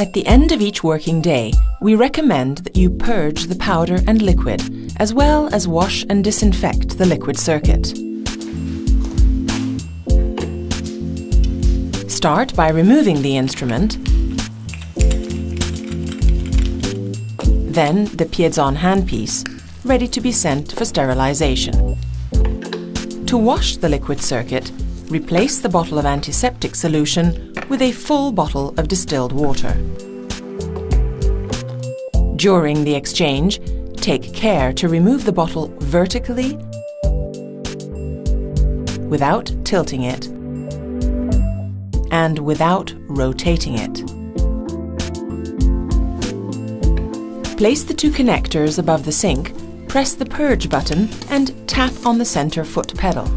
At the end of each working day, we recommend that you purge the powder and liquid, as well as wash and disinfect the liquid circuit. Start by removing the instrument, then the Piezon handpiece, ready to be sent for sterilization. To wash the liquid circuit, replace the bottle of antiseptic solution with a full bottle of distilled water. During the exchange, take care to remove the bottle vertically without tilting it and without rotating it. Place the two connectors above the sink, press the purge button and tap on the center foot pedal.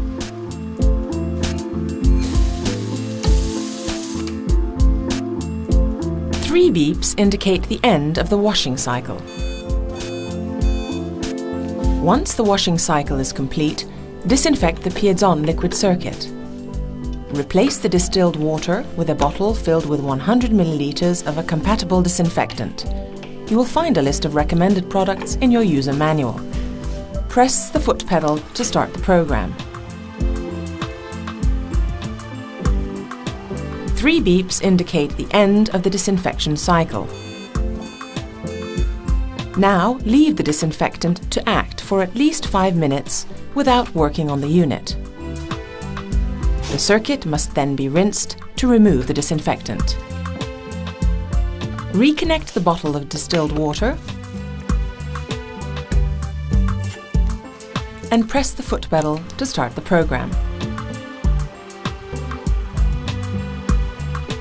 Three beeps indicate the end of the washing cycle. Once the washing cycle is complete, disinfect the Piezon liquid circuit. Replace the distilled water with a bottle filled with 100 milliliters of a compatible disinfectant. You will find a list of recommended products in your user manual. Press the foot pedal to start the program. 3 beeps indicate the end of the disinfection cycle. Now leave the disinfectant to act for at least 5 minutes without working on the unit. The circuit must then be rinsed to remove the disinfectant. Reconnect the bottle of distilled water and press the foot pedal to start the program.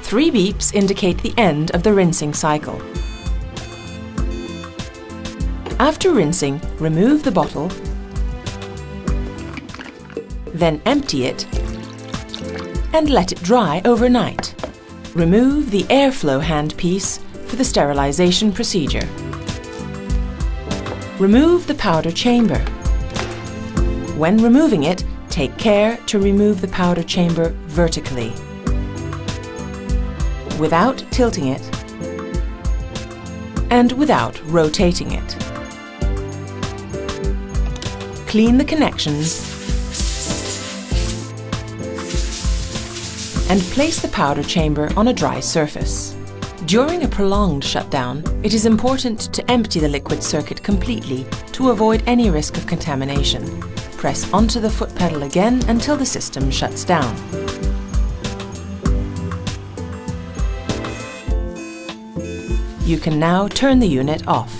3 beeps indicate the end of the rinsing cycle. After rinsing, remove the bottle, then empty it and let it dry overnight. Remove the airflow handpiece for the sterilization procedure. Remove the powder chamber. When removing it, take care to remove the powder chamber vertically, without tilting it and without rotating it. Clean the connections and place the powder chamber on a dry surface. During a prolonged shutdown, it is important to empty the liquid circuit completely to avoid any risk of contamination. Press onto the foot pedal again until the system shuts down. You can now turn the unit off.